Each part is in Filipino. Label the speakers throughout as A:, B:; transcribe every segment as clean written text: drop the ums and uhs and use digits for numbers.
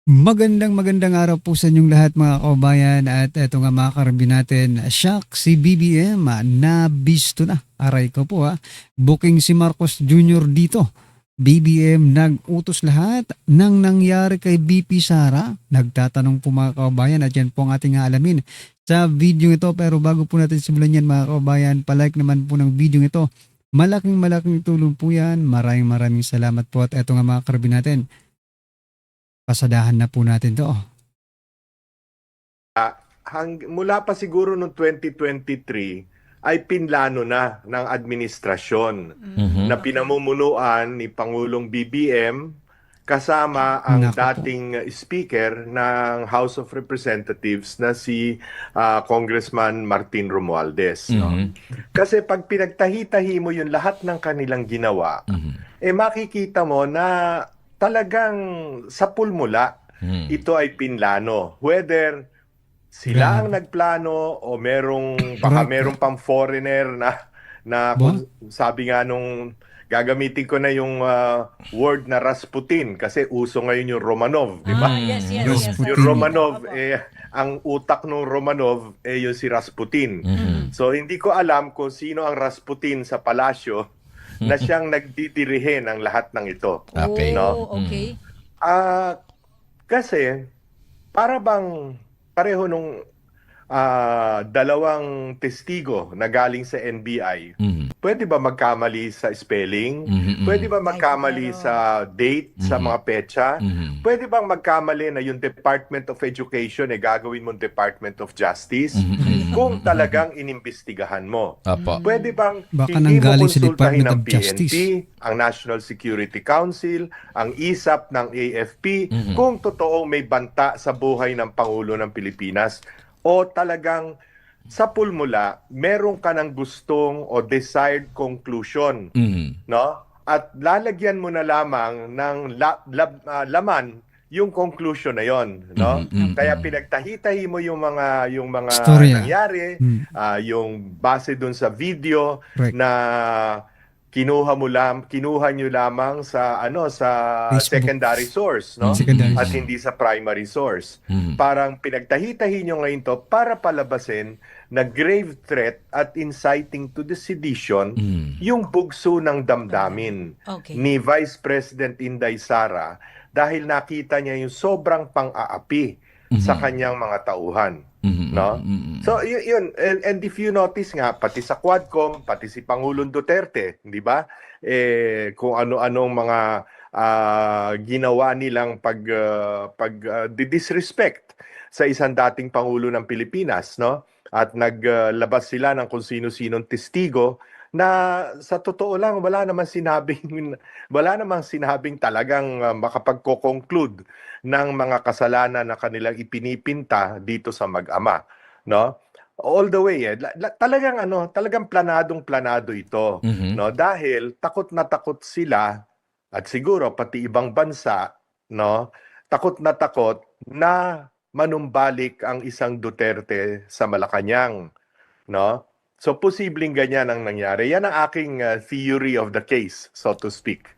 A: Magandang araw po sa inyong lahat mga kabayan at eto nga mga karambin natin, shock si BBM nabisto na. Aray ko po booking si Marcos Jr. dito. BBM nag-utos lahat ng nangyari kay BP Sara. Nagtatanong po mga kabayan at yan po ang ating alamin sa video ito. Pero bago po natin simulan yan mga kabayan, palike naman po ng video ito. Malaking tulong po yan. Maraming salamat po at eto nga mga karambin natin. Pasadahan na po natin to.
B: Mula pa siguro noong 2023 ay pinlano na ng administrasyon na pinamumunuan ni Pangulong BBM kasama ang
A: Nako po.
B: dating speaker ng House of Representatives na si Congressman Martin Romualdez. No? Kasi pag pinagtahi-tahi mo yung lahat ng kanilang ginawa, makikita mo na talagang sa pulmula ito ay pinlano. Whether sila ang nagplano o baka merong pang foreigner na sabi nga nung gagamitin ko na yung word na Rasputin kasi uso ngayon yung Romanov, di ba?
C: Yes.
B: Yung Romanov, ang utak ng Romanov yung si Rasputin. So hindi ko alam kung sino ang Rasputin sa palasyo na siyang nagdidirihe ng lahat ng ito.
C: Okay.
B: No?
C: Okay.
B: Kasi para bang pareho nung dalawang testigo na galing sa NBI, pwede ba magkamali sa spelling? Pwede ba magkamali sa date, sa mga petsa? Pwede bang magkamali na yung Department of Education gagawin mong Department of Justice? Kung talagang inimbestigahan mo. Pwede bang
A: Baka
B: hindi mo
A: nanggaling sa
B: konsultahin
A: Department
B: ng
A: of Justice.
B: PNP, ang National Security Council, ang ISAP ng AFP, kung totoong may banta sa buhay ng Pangulo ng Pilipinas, o talagang sa pulmula, meron ka ng gustong o desired conclusion, no? At lalagyan mo na lamang ng laman yung conclusion na yon, no? Kaya pinagtahi-tahi mo yung mga
A: Storya.
B: nangyari, yung base dun sa video
A: Correct.
B: na kinuha nyo lamang sa
A: Facebook.
B: secondary source, no?
A: Secondary
B: At
A: source.
B: hindi sa primary source. Parang pinagtahi-tahi nyo ngayon to para palabasin na grave threat at inciting to the sedition yung bugso ng damdamin
C: Okay.
B: ni Vice President Inday Sara dahil nakita niya yung sobrang pang-aapi sa kanyang mga tauhan. No? So yun, and if you notice nga pati sa Quadcom, pati si Pangulong Duterte, di ba? Kung ano-anong mga ginawa nilang disrespect sa isang dating pangulo ng Pilipinas, no? At naglabas sila ng kung sino-sinong testigo na sa totoo lang wala namang sinabing talagang makapagko-conclude ng mga kasalanan na kanilang ipinipinta dito sa mag-ama, no? All the way talagang planadong-planado ito, no? Dahil takot na takot sila at siguro pati ibang bansa, no? Takot na manumbalik ang isang Duterte sa Malacanang, no? So posibleng ganyan ang nangyari. Yan ang aking theory of the case, so to speak.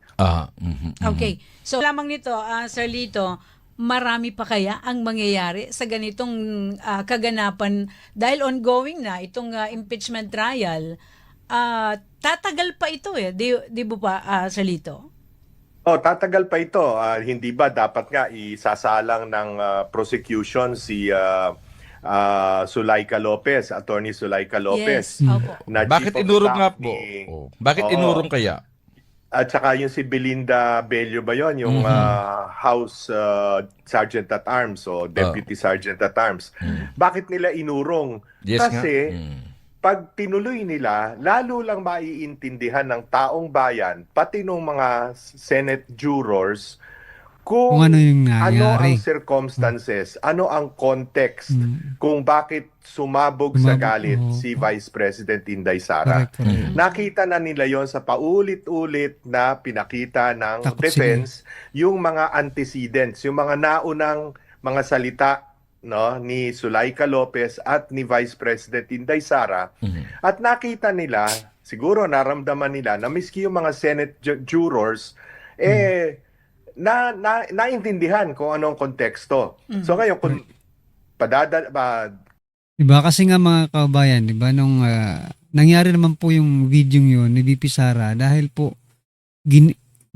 C: Okay. So lamang nito, Sir Lito, marami pa kaya ang mangyayari sa ganitong kaganapan dahil ongoing na itong impeachment trial. Tatagal pa ito Di ba pa, Sir Lito?
B: Tatagal pa ito. Hindi ba dapat nga isasalang ng prosecution si Zulaika Lopez, Attorney Zulaika Lopez.
C: Yes, opo.
B: Na
D: Bakit
B: chief of
D: inurong
B: staff
D: nga po? Bakit
B: Oo.
D: inurong kaya?
B: At saka yung si Belinda Bello ba yun? Yung House Sergeant at Arms o Deputy Sergeant at Arms. Bakit nila inurong?
D: Yes nga.
B: Kasi pag tinuloy nila, lalo lang maiintindihan ng taong bayan, pati ng mga Senate jurors, kung
A: Kung ano yung
B: ano ang
A: nangyari.
B: circumstances, ano ang context, kung bakit sumabog sa galit si Vice President Inday Sara.
A: Correct.
B: Nakita na nila yon sa paulit-ulit na pinakita ng
A: Takot
B: defense yung mga antecedents, yung mga naunang mga salita, no, ni Zulaika Lopez at ni Vice President Inday Sara. At nakita nila, siguro naramdaman nila na miski yung mga Senate jurors naintindihan kung anong konteksto. So ngayon, kung
A: Diba kasi nga mga kabayan, diba nung nangyari naman po yung video yun ni VP Sara dahil po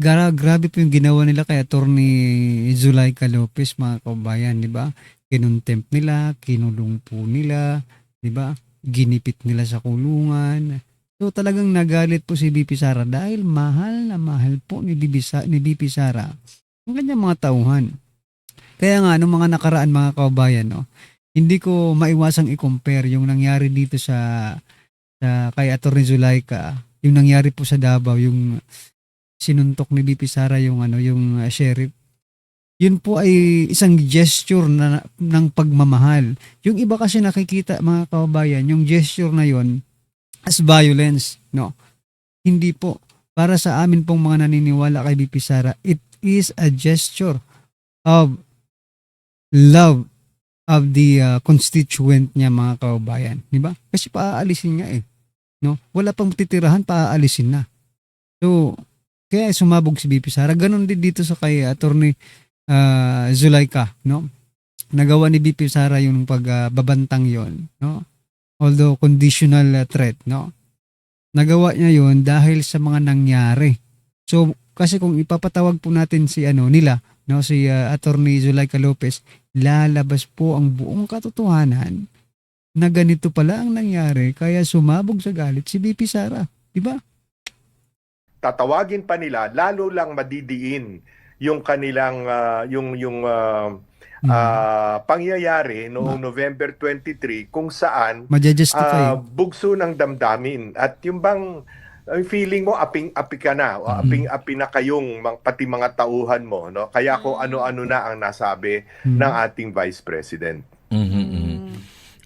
A: grabe po yung ginawa nila kay Attorney Zulaika Lopez mga kabayan, diba? Kinontempt nila, kinulong po nila, diba? Ginipit nila sa kulungan. So talagang nagalit po si VP Sara dahil mahal na mahal po ni VP Sara ang kanyang mga tauhan. Kaya nga, nung mga nakaraan mga kabayan, no, hindi ko maiwasang i-compare yung nangyari dito sa kay Atty. Zulaika, yung nangyari po sa Davao, yung sinuntok ni VP Sara yung yung sheriff. Yun po ay isang gesture ng pagmamahal. Yung iba kasi nakikita mga kabayan, yung gesture na yon as violence, no. Hindi po. Para sa amin pong mga naniniwala kay VP Sara, it is a gesture of love of the constituent niya mga kababayan, di ba? Kasi paaalisin niya no? Wala pang titirahan, paaalisin na. So, kaya sumabog si VP Sara. Ganon din dito sa kay Attorney Zulaika, no? Nagawa ni VP Sara yung pagbabantang yon, no? Although conditional threat, no? Nagawa niya yon dahil sa mga nangyari. So, kasi kung ipapatawag po natin si nila, no, si Attorney Zulaika Lopez, lalabas po ang buong katotohanan na ganito pala ang nangyari kaya sumabog sa galit si VP Sara, di ba?
B: tatawagin pa nila, lalo lang madidiin yung kanilang pangyayari noong November 23 kung saan
A: Maja-justify.
B: bugso ng damdamin at yung bang feeling mo aping-api ka na o aping-api na kayong pati mga tauhan mo, no? Kaya kung ano-ano na ang nasabi ng ating Vice President.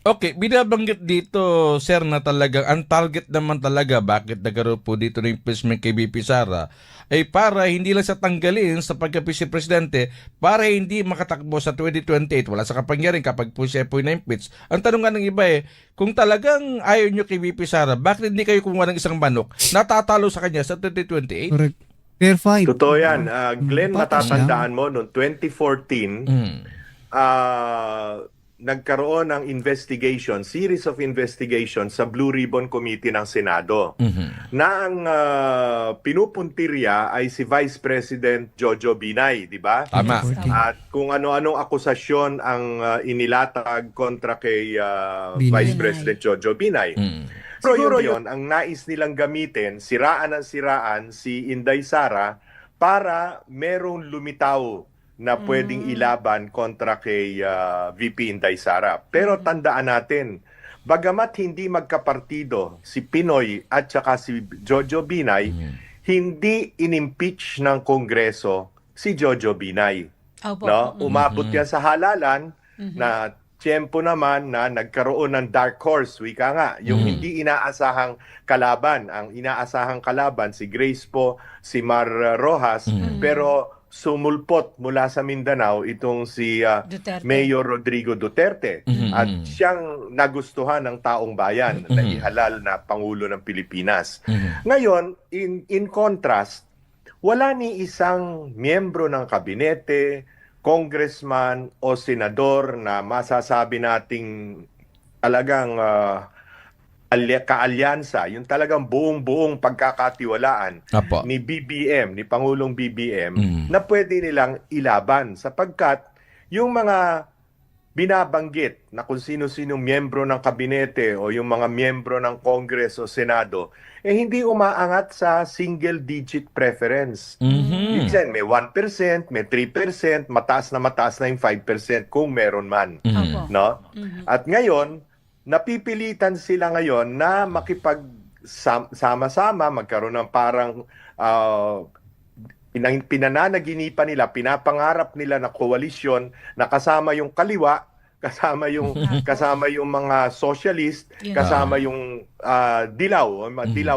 D: Okay, binabanggit dito, sir, na talagang ang target naman talaga, bakit nagkaroon po dito ng impeachment kay VP Sara, ay para hindi lang sa tanggalin sa pagka-Vice Presidente, para hindi makatakbo sa 2028, wala sa kapangyarihan kapag po siya po na-impeach. Ang tanong nga ng iba kung talagang ayaw nyo kay VP Sara, bakit hindi kayo kumuha ng isang manok natatalo sa kanya sa 2028?
A: Correct. Fair fight.
B: Totoo yan. Glenn,
A: Patas
B: matatandaan mo, noong 2014, nagkaroon ng investigation, series of investigation sa Blue Ribbon Committee ng Senado na ang pinupuntirya ay si Vice President Jojo Binay, di ba?
D: Tama.
B: At kung ano-anong akusasyon ang inilatag kontra kay
A: Binay.
B: Vice President Jojo Binay. Siguro yon ang nais nilang gamitin, siraan ng siraan si Inday Sara para merong lumitaw na pwedeng ilaban kontra kay VP Inday Sara. Pero tandaan natin, bagamat hindi magkapartido si Pinoy at saka si Jojo Binay, hindi inimpeach ng Kongreso si Jojo Binay.
C: Opo.
B: No? Umabot yan sa halalan na tiyempo naman na nagkaroon ng dark horse, wika nga, yung hindi inaasahang kalaban. Ang inaasahang kalaban, si Grace po, si Mar Rojas, pero sumulpot mula sa Mindanao itong si
C: Duterte.
B: Mayor Rodrigo Duterte. At siyang nagustuhan ng taong bayan na ihalal na Pangulo ng Pilipinas. Ngayon, in contrast, wala ni isang miyembro ng kabinete, congressman o senador na masasabi nating talagang kaalyansa, yung talagang buong-buong pagkakatiwalaan
D: Apo.
B: ni BBM, ni Pangulong BBM, na pwede nilang ilaban sapagkat yung mga binabanggit na kung sino-sinong miyembro ng kabinete o yung mga miyembro ng Congress o Senado, hindi umaangat sa single-digit preference. Minsan may 1%, may 3%, mataas na yung 5% kung meron man.
C: Opo.
B: No? At ngayon, napipilitan sila ngayon na makipagsama-sama, magkaroon ng parang pinananaginipan nila, pinapangarap nila na koalisyon na kasama yung kaliwa, kasama yung mga socialist, kasama yung dilaw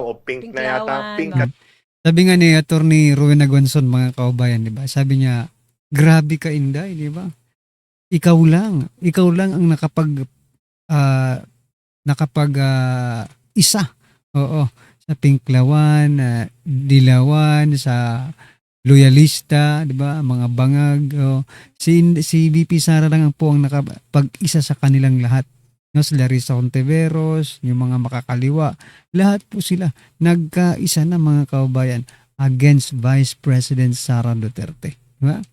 B: o pink na yata.
C: Pinklawan,
A: Sabi nga ni Attorney Rowena Guanzon mga kaubayan, di ba? Sabi niya, grabe ka Inday, di ba? Ikaw lang ang isa. Oo, sa Pinklawan, Dilawan, sa loyalista, di ba? Mga bangag. Si VP Sara lang ang po ang nakapag-isa sa kanilang lahat. No, si Larissa Ontiveros, yung mga makakaliwa, lahat po sila nagkaisa na mga kababayan against Vice President Sara Duterte. Di ba?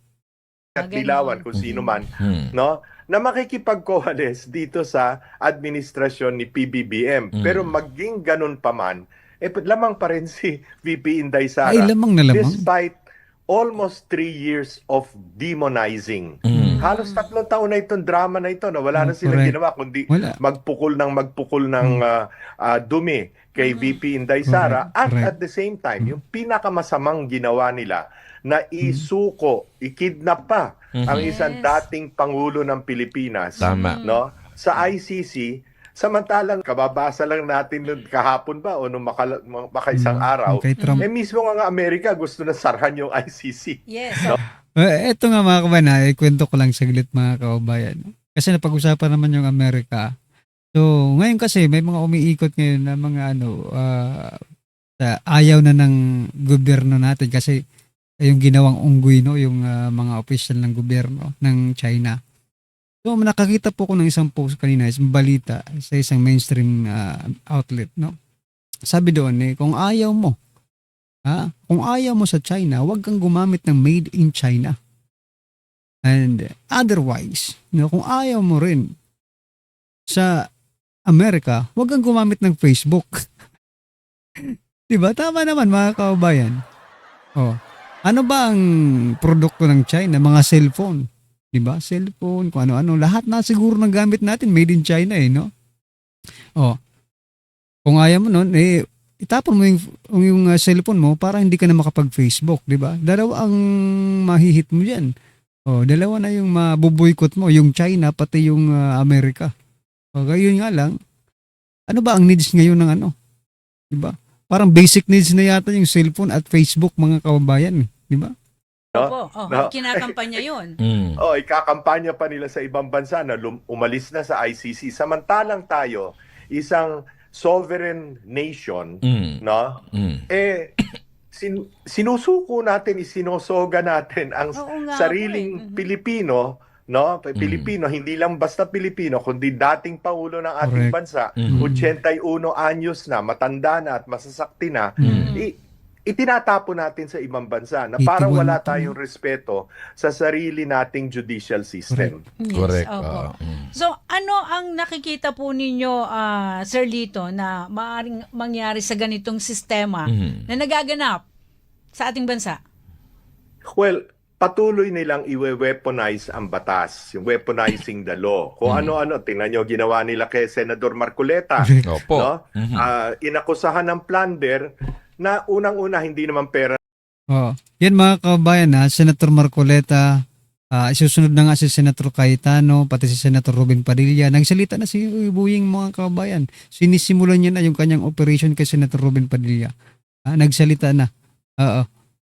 B: At dilawan kung sino man,
D: Hmm.
B: no, na makikipag-coalesce dito sa administrasyon ni PBBM. Pero maging ganun pa man, lamang pa rin si VP Inday Sara.
A: Ay, lamang na lamang.
B: Despite almost 3 years of demonizing. Halos 3 taon na itong drama na ito na wala na silang
A: Correct.
B: ginawa kundi
A: Wala.
B: magpukol ng dumi kay VP Inday Sara. At
A: Correct.
B: at the same time, yung pinakamasamang ginawa nila na isuko, ikidnap pa ang isang
C: Yes.
B: dating Pangulo ng Pilipinas,
D: Tama.
B: no, sa ICC. Samantalang kababasa lang natin nun kahapon ba o nung makaisang araw,
A: Kay Trump.
B: mismo nga Amerika gusto na sarhan yung ICC.
C: Yes.
A: Eto nga mga kababayan, ikwento ko lang saglit mga kababayan. Kasi napag-usapan naman yung Amerika. So, ngayon kasi may mga umiikot ngayon na mga ayaw na ng gobyerno natin kasi yung ginawang unggoy, no, yung mga official ng gobyerno ng China. So, nakakita po ko ng isang post kanina, isang balita sa isang mainstream outlet, no. Sabi doon kung ayaw mo sa China, huwag kang gumamit ng made in China. And otherwise, kung ayaw mo rin sa Amerika, huwag kang gumamit ng Facebook. Diba? Tama naman mga kababayan. Ano ba ang produkto ng China? Mga cellphone. Diba? Cellphone, kung ano-ano. Lahat na siguro ng gamit natin, made in China no? Kung ayaw mo nun, itapon mo yung cellphone mo para hindi ka na makapag-Facebook, di ba? Dalawa ang mahihit mo dyan. Dalawa na yung mabuboykot mo, yung China pati yung Amerika. Gayon nga lang, ano ba ang needs ngayon ng di ba? Parang basic needs na yata yung cellphone at Facebook mga kababayan, di ba?
C: Opo.
B: No?
C: Kinakampanya yun.
B: Ikakampanya pa nila sa ibang bansa na umalis na sa ICC. Samantalang tayo, isang sovereign nation, no? Sinusuko natin, isinusoga natin ang
C: Oo nga
B: sariling Pilipino, no? Pilipino, hindi lang basta Pilipino, kundi dating pangulo ng ating bansa, 81 anyos na, matanda na at masasakti na. Itinatapon natin sa ibang bansa na parang
A: 81
B: wala
A: na to.
B: tayong respeto sa sarili nating judicial system.
C: Yes,
D: Correct.
C: opo. So, ano ang nakikita po ninyo, Sir Lito, na maaaring mangyari sa ganitong sistema na nagaganap sa ating bansa?
B: Well, patuloy nilang i-weaponize ang batas, yung weaponizing the law. Kung ano-ano, tingnan nyo, ginawa nila kay Senador Marcoleta.
D: Opo.
B: No? Inakusahan ng plunder na unang-una hindi naman pera.
A: Yan mga kababayan Senator Marcoleta, isusunod na nga si Senator Cayetano, pati si Senator Robin Padilla. Nagsalita na si Buying mga kababayan. Sinisimulan niya na yung kanyang operation kay Senator Robin Padilla. Nagsalita na.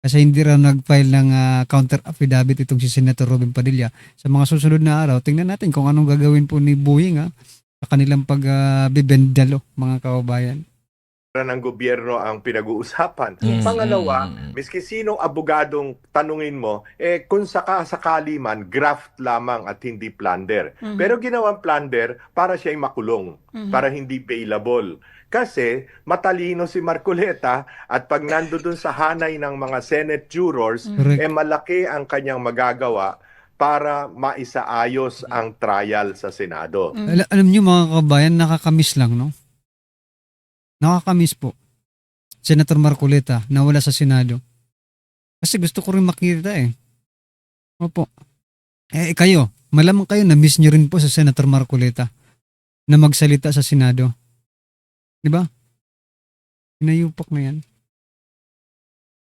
A: Kasi hindi raw nag-file ng counter affidavit itong si Senator Robin Padilla. Sa mga susunod na araw, tingnan natin kung anong gagawin po ni Buying sa kanilang pagbibendalo mga kababayan.
B: ng gobyerno ang pinag-uusapan.
D: Yes.
B: Pangalawa, miski sinong abogadong tanungin mo, kung sakali man, graft lamang at hindi plunder. Pero ginawang plunder para siya'y makulong, para hindi bailable. Kasi matalino si Marcoleta at pag nandoon sa hanay ng mga Senate jurors, malaki ang kanyang magagawa para maisaayos ang trial sa Senado.
A: Alam niyo mga kababayan, nakakamiss lang, no? Nakakamiss po. Senator Marcoleta na wala sa Senado. Kasi gusto ko rin makita Opo. Kayo, malamang kayo na miss niyo rin po sa Senator Marcoleta na magsalita sa Senado. Di ba? Pinayupak na yan.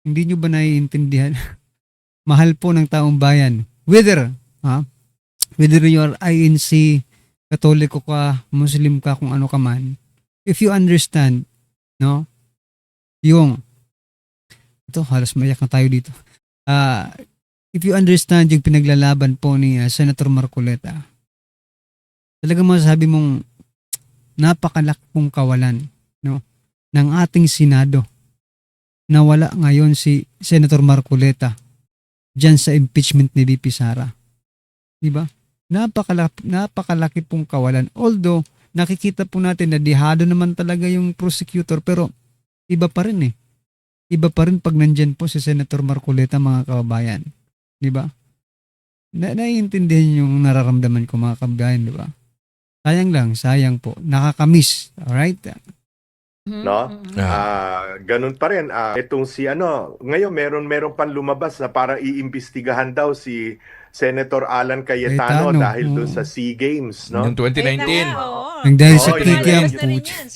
A: Hindi nyo ba naiintindihan? Mahal po ng taong bayan. Whether you are INC, Katoliko ka, Muslim ka, kung ano ka man, if you understand, no, ito, halos mayak na tayo dito. If you understand yung pinaglalaban po ni Senator Marcoleta, talagang masasabi mong napakalaki pong kawalan, no, ng ating Senado na wala ngayon si Senator Marcoleta dyan sa impeachment ni VP Sara. Di ba? Napakalaki pong kawalan. Although, nakikita po natin na dihado naman talaga yung prosecutor, pero iba pa rin eh. Iba pa rin pag nandyan po si Senator Marcoleta, mga kababayan. Di ba? Naiintindihan yung nararamdaman ko, mga kababayan, di ba? Sayang po. Nakakamiss. Alright?
B: No? Ganun pa rin. Itong si ngayon meron pang lumabas na parang iimbestigahan daw si Senator Alan Cayetano
A: Cayetano,
B: dahil doon
A: oo.
B: sa SEA Games, no?
D: Yung 2019.
A: Nang dahil sa
B: Oo,
A: Kika,
B: yung-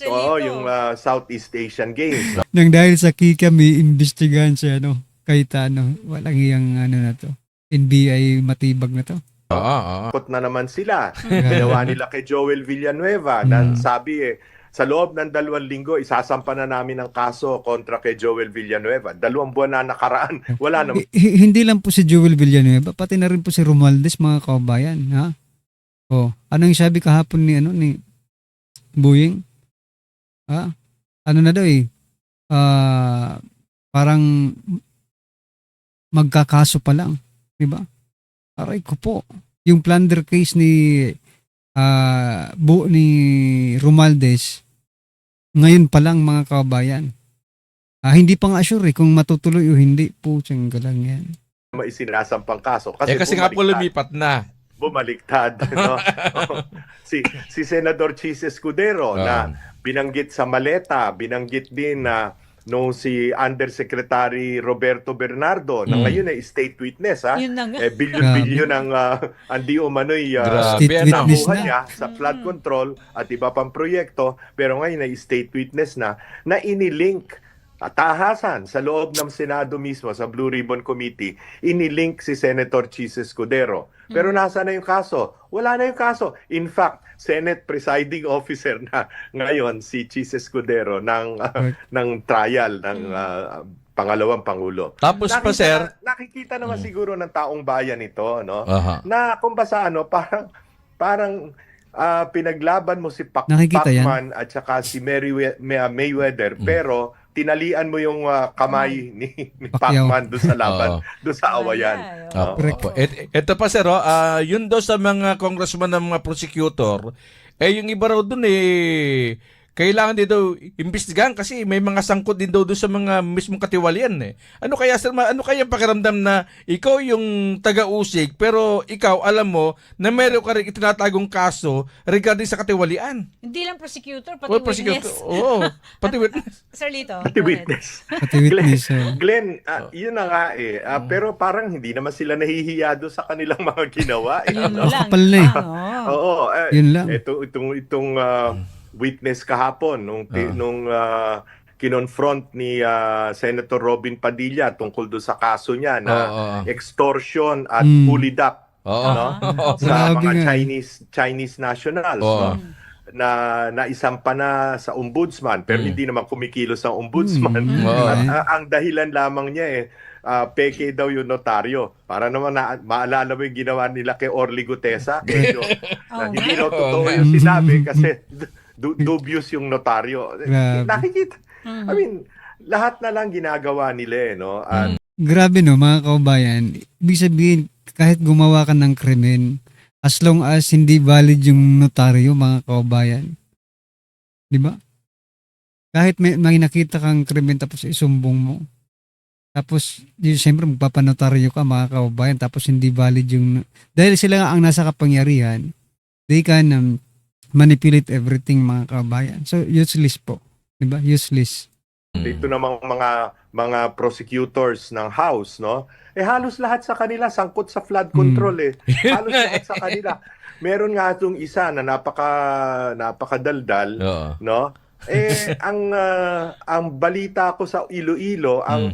B: Oo,
C: yung
B: yung Southeast Asian Games.
A: nang dahil sa Kika, may imbestigahan siya, Cayetano. Walang iyang na to. NBI matibag na to.
D: Oo.
B: Takot na naman sila. Ginawa nila kay Joel Villanueva na sabi sa loob ng 2 linggo, isasampa na namin ang kaso kontra kay Joel Villanueva. 2 buwan na nakaraan. Wala naman.
A: Hindi lang po si Joel Villanueva, pati na rin po si Romualdez, mga kababayan, ha? Anong sabi kahapon ni Buying? Ano na daw parang magkakaso pa lang, 'di ba? Aray ko po. Yung plunder case ni Romualdez ngayon pa lang, mga kababayan. Hindi pa nga sure kung matutuloy o hindi. Putsang galang yan.
B: Isinasampang kaso.
D: Kasi nga po lumipat na.
B: Bumaliktad. No? si Senador Chis Escudero na binanggit sa maleta, binanggit din na nung si Undersecretary Roberto Bernardo na ngayon ay state witness,
C: Yun na nga.
B: bilyon-bilyon ang andi umano'y
D: Grabe,
A: State
D: ano?
A: witness
B: nakuha
A: na.
B: niya sa flood control at iba pang proyekto, pero ngayon ay state witness na inilink tahasan sa loob ng Senado mismo sa Blue Ribbon Committee, inilink si Senator Chis Escudero. Pero nasa na yung kaso? Wala na yung kaso. In fact, Senate Presiding Officer na ngayon si Chis Escudero ng trial ng pangalawang Pangulo.
D: Tapos pa, sir.
B: Nakikita naman siguro ng taong bayan ito, no?
D: Aha.
B: Na kung basta parang pinaglaban mo si
A: Nakikita yan.
B: Pacman at saka si Mayweather, pero tinalian mo yung kamay ni
A: Pacquiao.
B: Pacman doon sa laban,
D: Oo.
B: doon sa awayan.
C: Oo.
A: Correct.
D: Ito pa, sir, yun daw sa mga congressman ng mga prosecutor, yung iba raw dun kailangan din daw imbestigahan kasi may mga sangkot din daw doon sa mga mismong katiwalian Ano kaya, sir, ano kaya pakiramdam na ikaw yung taga-usig pero ikaw alam mo na meron ka rin itinatagong kaso regarding sa katiwalian?
C: Hindi lang prosecutor, pati
D: O,
C: witness.
D: Oo, pati witness.
C: Sir Lito.
B: Pati
C: go ahead.
B: witness.
A: Pati witness.
B: Glenn, yun na nga pero parang hindi naman sila nahihiya doon sa kanilang mga ginawa.
C: Yun
B: Ano?
C: lang.
A: Kapal na eh.
B: Oo.
A: Yun lang.
B: Itong witness kahapon nung kinonfront ni Senator Robin Padilla tungkol doon sa kaso niya na extortion at pulidap
D: Oo.
B: no? sa
A: Grabe
B: mga
A: nga.
B: Chinese nationals
D: Oo.
B: no? na isampa na sa ombudsman pero hindi naman kumikilos ang ombudsman.
D: Oo.
B: At ang dahilan lamang niya peke daw yung notaryo. Para naman maalala mo yung ginawa nila kay Orly Gutesa. Medyo hindi daw totoo yung sinabi kasi dubious yung notaryo.
A: Grabe.
B: Nakikita. I mean, lahat na lang ginagawa nila no? At
A: Grabe mga kababayan. Ibig sabihin, kahit gumawa ka ng krimen, as long as hindi valid yung notaryo, mga kababayan. Di ba? Kahit may nakita kang krimen tapos isumbong mo, tapos siyempre magpapanotaryo ka, mga kababayan, tapos hindi valid yung... Dahil sila nga ang nasa kapangyarihan, they can manipulate everything, mga kababayan. So, useless po. Di ba? Useless.
B: dito namang mga prosecutors ng House, no? Halos lahat sa kanila sangkot sa flood control Halos lahat sa kanila. Meron nga itong isa na napakadaldal,
D: Oo.
B: no? Ang balita ko sa Iloilo, ang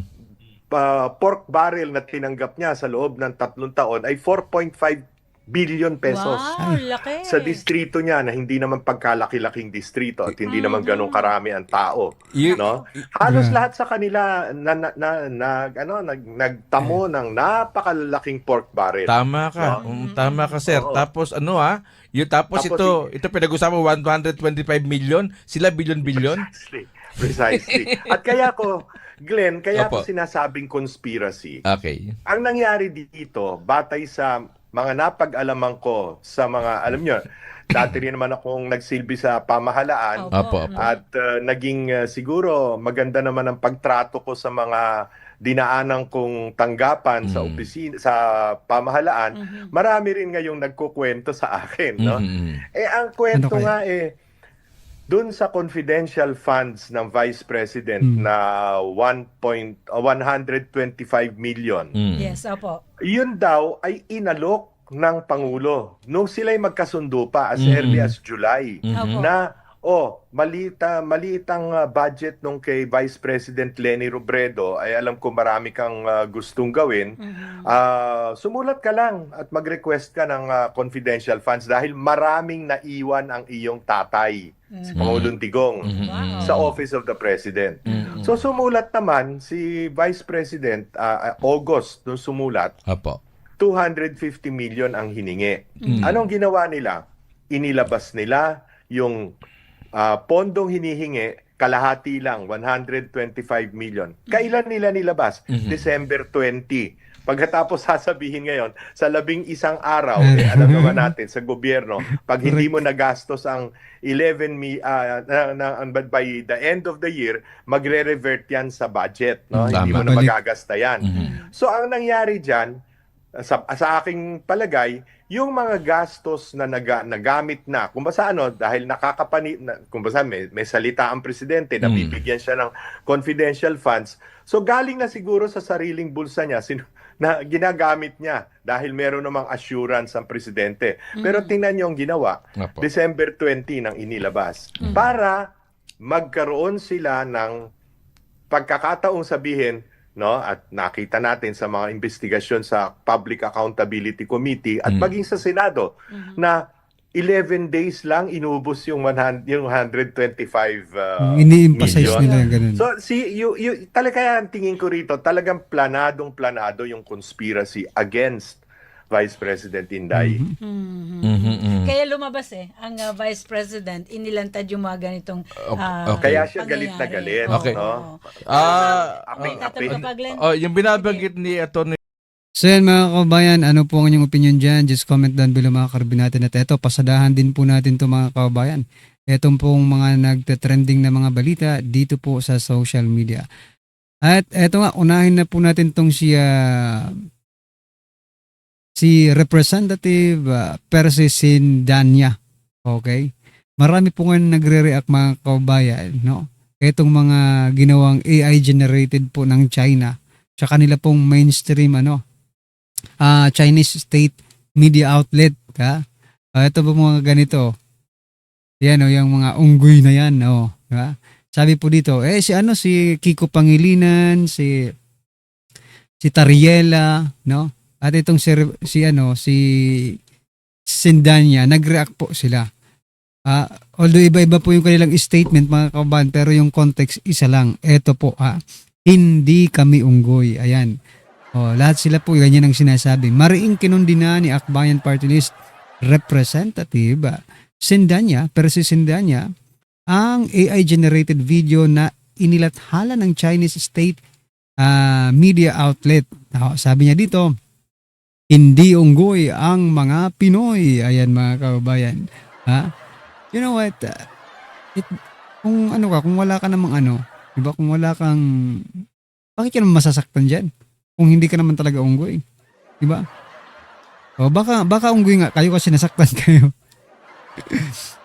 B: pork barrel na tinanggap niya sa loob ng 3 taon ay 4.5 billion pesos.
C: Wow, laki.
B: Sa distrito niya na hindi naman pagkalaki-laking distrito at hindi naman ganong karami ang tao, no? Halos lahat sa kanila nagtamo ng napakalaking pork barrel.
D: Tama ka. Tama ka, sir.
B: Oo.
D: Tapos tapos
B: Tapos
D: ito pinag-usapan 125 million, sila billion-billion.
B: Exactly. Precisely. At kaya ko, Glenn, kaya ko
D: Opo.
B: sinasabing conspiracy.
D: Okay.
B: Ang nangyari dito, batay sa mga napag-alaman ko sa mga, alam nyo, dati rin naman akong nagsilbi sa pamahalaan
D: Opo.
B: at naging siguro maganda naman ang pagtrato ko sa mga dinaanan kong tanggapan sa opisina, sa pamahalaan. Marami rin ngayong nagkukwento sa akin, no?
D: Mhm.
B: Ang kwento
A: Ano kaya?
B: nga dun sa confidential funds ng Vice President na 125 million,
D: Mm.
C: Yes, opo.
B: yun daw ay inalok ng Pangulo nung sila'y magkasundo pa as early as July
C: Opo.
B: na maliitang budget nung kay Vice President Leni Robredo ay alam ko marami kang gustong gawin. Sumulat ka lang at mag-request ka ng confidential funds dahil maraming naiwan ang iyong tatay, si Pangulong Digong,
C: Wow.
B: sa Office of the President. So sumulat naman si Vice President August nung sumulat,
D: Opo.
B: 250 million ang hiningi. Anong ginawa nila? Inilabas nila yung pondong hinihingi, kalahati lang, 125 million. Kailan nila nilabas? December 20. Pagkatapos sasabihin ngayon, sa 11 araw, alam naman natin sa gobyerno, pag hindi mo nagastos ang 11 by the end of the year, magre-revert yan sa budget. No? Hindi mo na
A: Babalik.
B: magagasta yan. So ang nangyari dyan, sa aking palagay, yung mga gastos na nagamit na, kung basta dahil kung basta may salita ang presidente, nabibigyan siya ng confidential funds, so galing na siguro sa sariling bulsa niya, na ginagamit niya dahil meron namang assurance ang presidente. Pero tingnan niyo ang ginawa,
D: Opo.
B: December 20 nang inilabas, para magkaroon sila ng pagkakataong sabihin, no, at nakita natin sa mga investigasyon sa Public Accountability Committee at maging sa Senado na 11 days lang inubos yung 125
A: Ini-emphasize
B: million.
A: nila yung ganun.
B: So talaga ang tingin ko rito, talagang planadong-planado yung conspiracy against Vice President Inday.
C: Kaya lumabas ang Vice President, inilantad yung mga ganitong
D: Okay.
B: Kaya siya galit na galit.
D: Okay.
B: No?
C: Tatanong ka pa, Glenn?
D: Yung binabanggit ni Atty.
A: So yan mga kababayan, ano po ang inyong opinion dyan? Just comment down below mga karbi natin. At eto, pasadahan din po natin to mga kababayan. Etong pong mga nagte-trending na mga balita dito po sa social media. At eto nga, unahin na po natin tong si Representative Percy Sindanya. Okay? Marami po nga nagre-react mga kababayan, no? Etong mga ginawang AI generated po ng China sa kanila pong mainstream Chinese state media outlet. Ito po mga ganito. Yan yung mga unggoy na yan, diba? Sabi po dito, si Kiko Pangilinan, si Tariela, no? At itong si Sindanya, nag-react po sila. Although iba-iba po yung kanilang statement mga kababayan, pero yung context isa lang. Ito po, hindi kami unggoy. Ayan. Lahat sila po, ganyan ang sinasabi. Mariing kinundina ni Akbayan Party List Representative Sindanya, Percy Sindanya, ang AI-generated video na inilathala ng Chinese state media outlet. Sabi niya dito, hindi unggoy ang mga Pinoy. Ayan mga kababayan. You know what? Kung wala ka namang diba? Kung wala kang, bakit ka naman masasaktan dyan? Kung hindi ka naman talaga unggoy. Diba? Baka unggoy nga kayo kasi nasaktan kayo.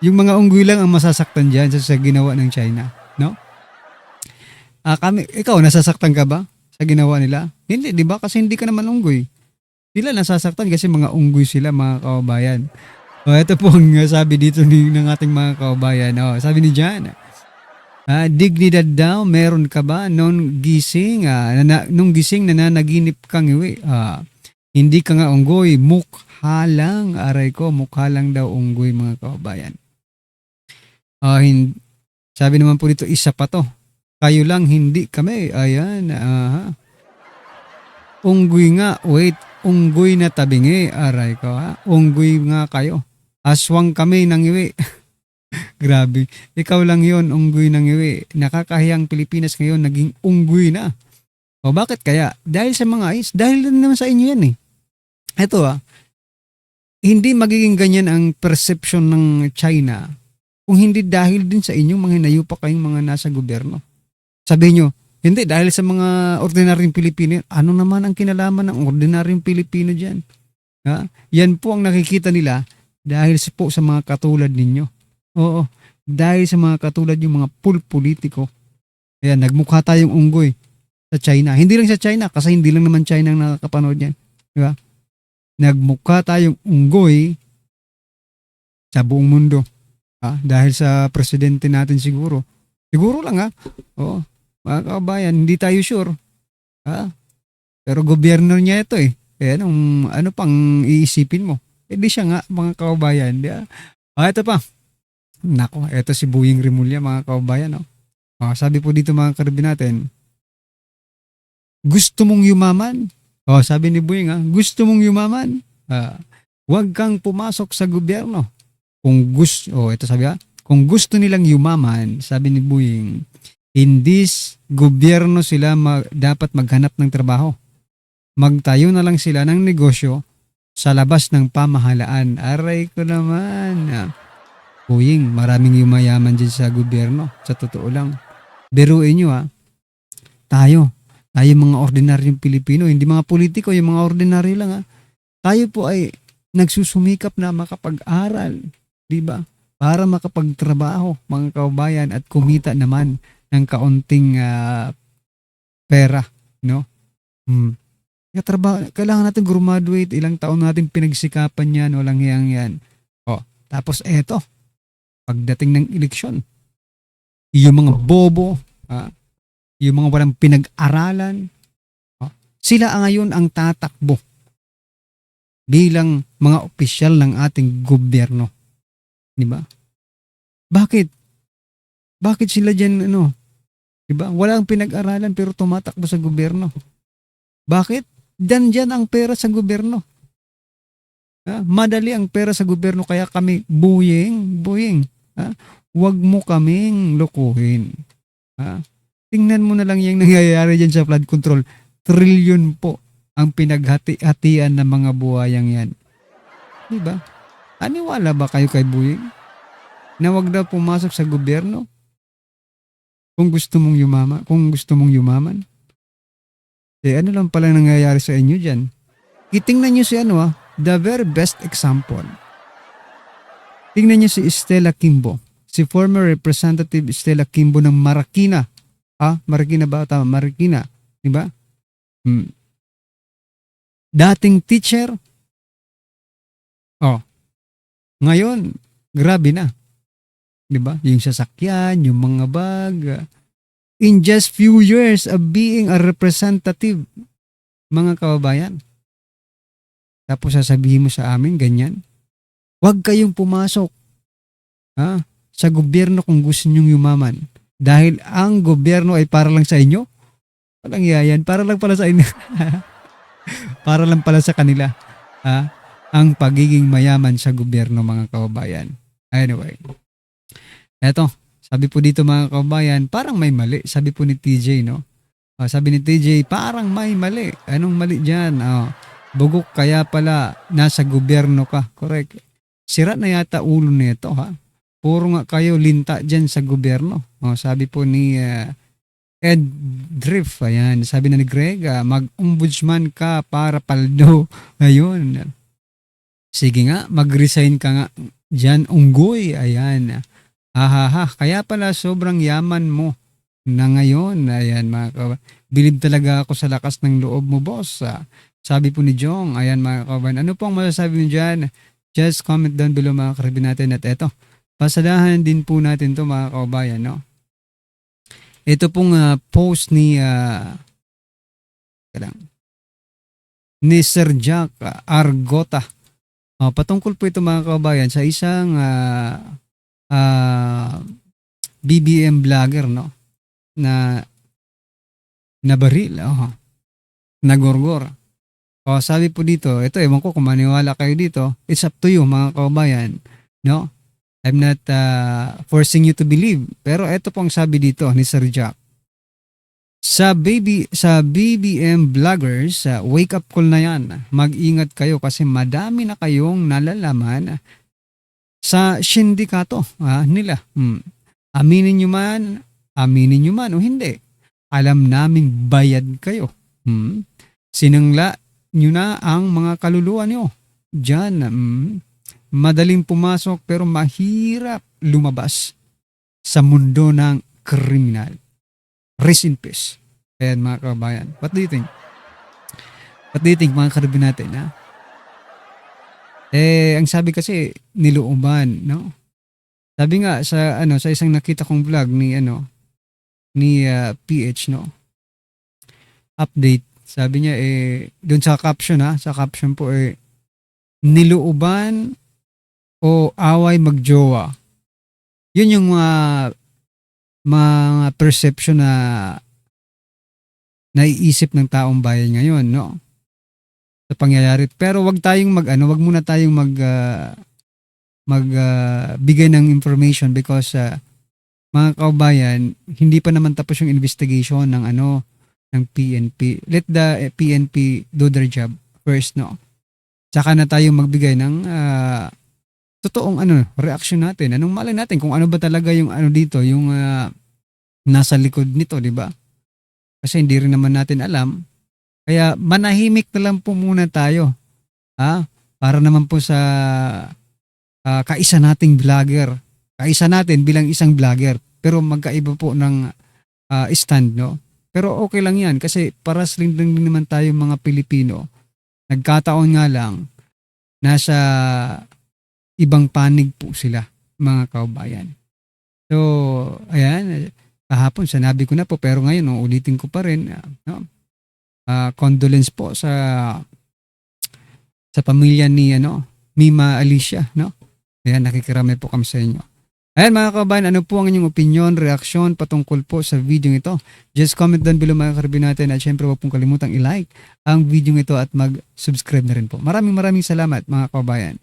A: Yung mga unggoy lang ang masasaktan dyan sa ginawa ng China. No? Ikaw, nasasaktan ka ba sa ginawa nila? Hindi, diba? Kasi hindi ka naman unggoy. Sila nasasaktan kasi mga unggoy sila, mga kababayan. Ito po ang sabi dito ng ating mga kababayan. Sabi ni Jan, dignidad daw, meron ka ba nung gising nananaginip kang iwi? Hindi ka nga unggoy, mukha lang, aray ko, mukha lang daw unggoy mga kababayan. Sabi naman po dito, isa pa to. Kayo lang, hindi kami. Ayan, unggoy nga, wait, unggoy na tabingi, aray ko Unggoy nga kayo. Aswang kami nang iwi. Grabe. Ikaw lang yon, unggoy ng iwi. Nakakahiyang Pilipinas ngayon, naging unggoy na. O bakit kaya? Dahil sa mga is, dahil din naman sa inyo yan eh. Ito hindi magiging ganyan ang perception ng China kung hindi dahil din sa inyong mga hinayupak kayong mga nasa gobyerno. Sabihin nyo, hindi, dahil sa mga ordinaryong Pilipino yan. Ano naman ang kinalaman ng ordinaryong Pilipino dyan? Ha? Yan po ang nakikita nila dahil po sa mga katulad ninyo. Oo, dahil sa mga katulad yung mga politiko. Ayan, nagmukha tayong unggoy sa China. Hindi lang sa China, kasi hindi lang naman China ang nakakapanood yan. Di ba? Nagmukha tayong unggoy sa buong mundo. Dahil sa presidente natin siguro. Siguro lang Oo, mga kabayan, hindi tayo sure. Pero gobyerno niya ito eh. Kaya ano pang iisipin mo? Di siya nga, mga kabayan. Ito pa. Nako, ito si Buying Rimulya, mga kabayan. Sabi po dito mga karbi natin, gusto mong yumaman? Sabi ni Buying, gusto mong yumaman? Huwag kang pumasok sa gobyerno. Ito sabi kung gusto nilang yumaman, sabi ni Buying, hindi gobyerno sila dapat maghanap ng trabaho. Magtayo na lang sila ng negosyo sa labas ng pamahalaan. Aray ko naman. Buying, maraming yumayaman dyan sa gobyerno. Sa totoo lang. Biruin nyo tayo mga ordinaryong Pilipino, hindi mga politiko, yung mga ordinaryo lang tayo po ay nagsusumikap na makapag-aral, di ba? Para makapagtrabaho, mga kaubayan, at kumita naman ng kaunting pera, no? Kailangan natin graduate, ilang taon natin pinagsikapan yan, walang yan. Tapos eto, pagdating ng eleksyon, yung mga bobo, yung mga walang pinag-aralan, sila ngayon ang tatakbo bilang mga opisyal ng ating gobyerno. Di ba? Bakit? Bakit sila dyan, di ba? Walang pinag-aralan pero tumatakbo sa gobyerno. Bakit? Dyan ang pera sa gobyerno. Madali ang pera sa gobyerno, kaya kami, Buying, huwag mo kaming lokohin. Tingnan mo na lang yung nangyayari dyan sa flood control. Trilyon po ang pinaghati-hatian ng mga buhayang yan. Diba? Aniwala ba kayo kay Buying na wag daw pumasok sa gobyerno kung gusto mong yumaman? Ano lang pala nangyayari sa inyo dyan? Itingnan nyo si the very best example. Tingnan nyo si Stella Kimbo, si former Representative Stella Kimbo ng Marikina. Marikina ba? Tama, Marikina. Diba? Dating teacher. Ngayon, grabe na. Diba? Yung sasakyan, yung mga bag. In just few years of being a representative, mga kababayan. Tapos sasabihin mo sa amin, ganyan. Huwag kayong pumasok sa gobyerno kung gusto nyong yumaman. Dahil ang gobyerno ay para lang sa inyo. Walang yayan. Para lang pala sa inyo. Para lang pala sa kanila. Ang pagiging mayaman sa gobyerno, mga kababayan. Anyway. Eto. Sabi po dito, mga kababayan, parang may mali. Sabi po ni TJ, no? Sabi ni TJ, parang may mali. Anong mali dyan? Bugok kaya pala nasa gobyerno ka. Correct. Sira na yata ulo nito, Puro nga kayo linta dyan sa gobyerno. Sabi po ni Ed Drift, ayan. Sabi na ni Greg, mag-ombudsman ka para paldo. Ayun. Sige nga, mag-resign ka nga dyan, unggoy. Ayan. Kaya pala sobrang yaman mo na ngayon. Ayan, bilib talaga ako sa lakas ng loob mo, boss. Sabi po ni Jong, ayan mga kababayan. Ano pong masasabi mo dyan? Just comment down below, mga karibin natin. At eto, pasadahan din po natin to, mga kababayan, no? Ito pong post ni Sir Jack Argota. Patungkol po ito, mga kababayan, sa isang BBM vlogger, no? Na baril, nagorgor. Sabi po dito, ito, ewan ko kung maniwala kayo dito, it's up to you, mga kababayan, no? I'm not forcing you to believe. Pero ito po ang sabi dito ni Sir Jack. Sa BBM vloggers, wake up call na yan. Mag-ingat kayo kasi madami na kayong nalalaman sa sindikato nila. Aminin nyo man o hindi. Alam naming bayad kayo. Sinangla nyo na ang mga kaluluwa nyo. Diyan, madaling pumasok pero mahirap lumabas sa mundo ng kriminal. Rest in peace. Ayan mga kabayan. What do you think? What do you think mga karabin natin? Ang sabi kasi nilooban, no? Sabi nga sa isang nakita kong vlog ni PH, no? Update. Sabi niya doon sa caption po nilooban o away magjowa. Yun yung mga perception na naiisip ng taong bayan ngayon, no? Sa pangyayari. Pero wag muna tayong bigay ng information because mga kaubayan, hindi pa naman tapos yung investigation ng PNP. Let the PNP do their job first, no? Saka na tayo magbigay ng totoong reaction natin. Anong malay natin kung ano ba talaga yung dito, yung nasa likod nito, di ba? Kasi hindi rin naman natin alam. Kaya manahimik na lang po muna tayo. Para naman po sa kaisa nating vlogger. Kaisa natin bilang isang vlogger. Pero magkaiba po ng stand, no? Pero okay lang yan kasi paras rin naman tayo mga Pilipino. Nagkataon nga lang nasa ibang panig po sila, mga kaubayan. So, ayan, kahapon sinabi ko na po pero ngayon ulitin ko pa rin, no? Condolence po sa pamilya ni Mima Alicia, no? Ayan, nakikiramay po kami sa inyo. Ayan mga kabayan, ano po ang inyong opinion, reaksyon patungkol po sa video ito? Just comment down below mga karabin natin at syempre huwag pong kalimutang i-like ang video ito at mag-subscribe na rin po. Maraming salamat mga kabayan.